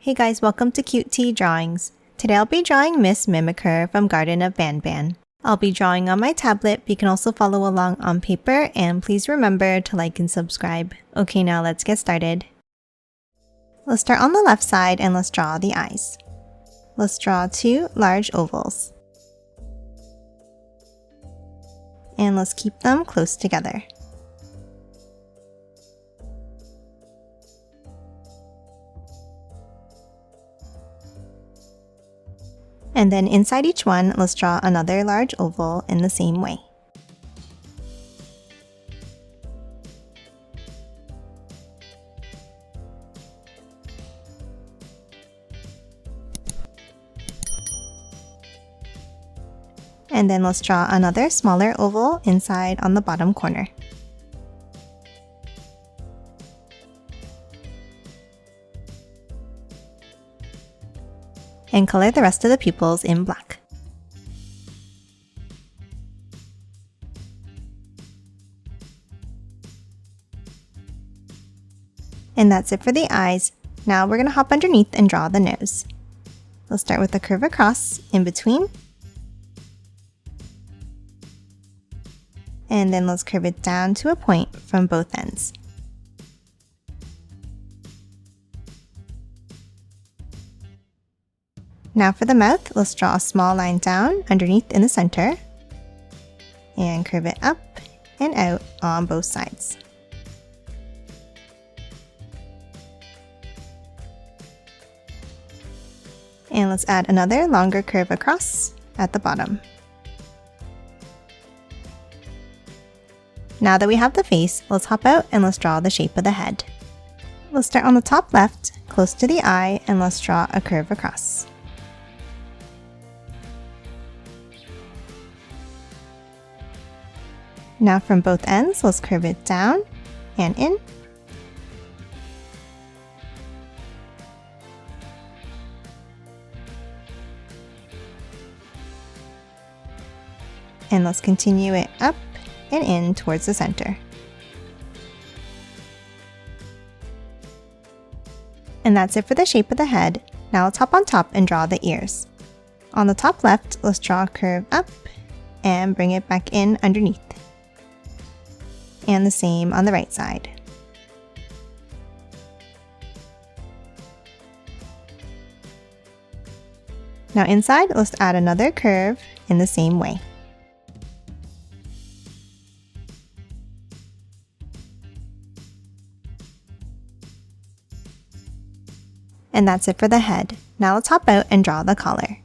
Hey guys, welcome to Cute Tea Drawings. Today I'll be drawing Miss Mimicker from Garten of Banban. I'll be drawing on my tablet, but you can also follow along on paper, and please remember to like and subscribe. Okay, now let's get started. Let's start on the left side and let's draw the eyes. Let's draw two large ovals. And let's keep them close together. And then inside each one, let's draw another large oval in the same way. And then let's draw another smaller oval inside on the bottom corner. And color the rest of the pupils in black. And that's it for the eyes. Now we're going to hop underneath and draw the nose. We'll start with a curve across in between. And then let's curve it down to a point from both ends. Now for the mouth, let's draw a small line down underneath in the center and curve it up and out on both sides. And let's add another longer curve across at the bottom. Now that we have the face, let's hop out and let's draw the shape of the head. Let's start on the top left, close to the eye, and let's draw a curve across. Now from both ends, let's curve it down and in. And let's continue it up and in towards the center. And that's it for the shape of the head. Now let's hop on top and draw the ears. On the top left, let's draw a curve up and bring it back in underneath. And the same on the right side. Now inside, let's add another curve in the same way. And that's it for the head. Now let's hop out and draw the collar.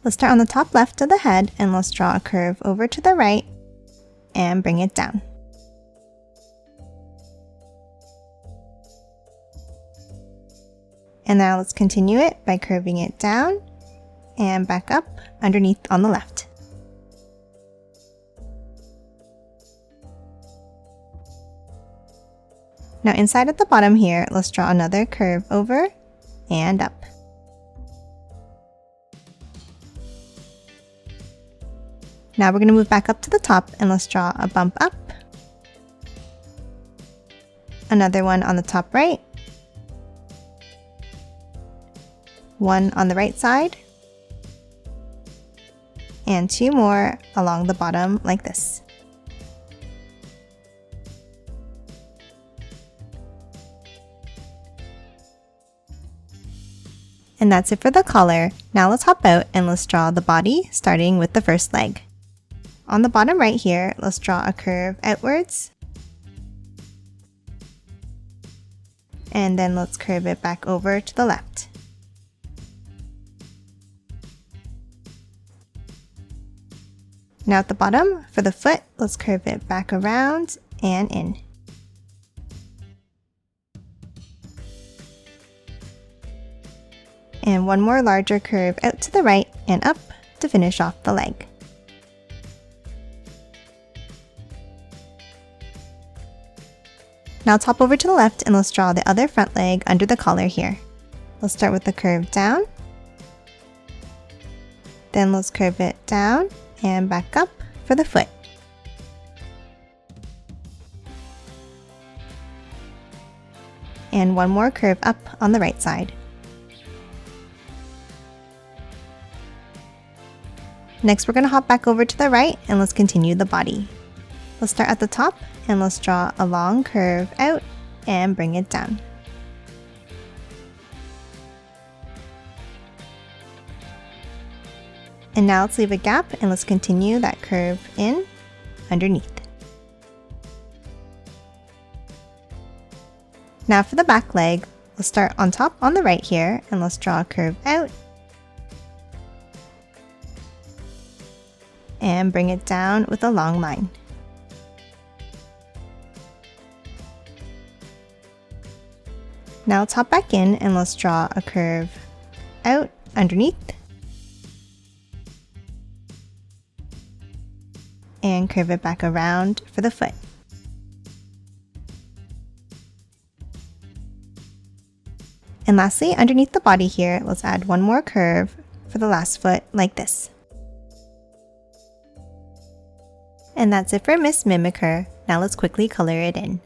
Let's start on the top left of the head and let's draw a curve over to the right and bring it down. And now let's continue it by curving it down and back up underneath on the left. Now inside at the bottom here, let's draw another curve over and up. Now we're going to move back up to the top and let's draw a bump up. Another one on the top right. One on the right side, and two more along the bottom like this. And that's it for the collar. Now let's hop out and let's draw the body, starting with the first leg. On the bottom right here, let's draw a curve outwards. And then let's curve it back over to the left. Now at the bottom, for the foot, let's curve it back around and in. And one more larger curve out to the right and up to finish off the leg. Now let's hop over to the left and let's draw the other front leg under the collar here. Let's start with the curve down. Then let's curve it down and back up for the foot. And one more curve up on the right side. Next, we're going to hop back over to the right and let's continue the body. Let's start at the top and let's draw a long curve out and bring it down. And now let's leave a gap and let's continue that curve in underneath. Now for the back leg, let's start on top on the right here and let's draw a curve out and bring it down with a long line. Now let's hop back in and let's draw a curve out underneath and curve it back around for the foot. And lastly, underneath the body here, let's add one more curve for the last foot like this. And that's it for Miss Mimicker. Now let's quickly color it in.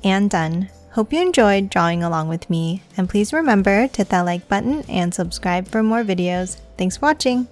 And done. Hope you enjoyed drawing along with me, and please remember to hit that like button and subscribe for more videos. Thanks for watching!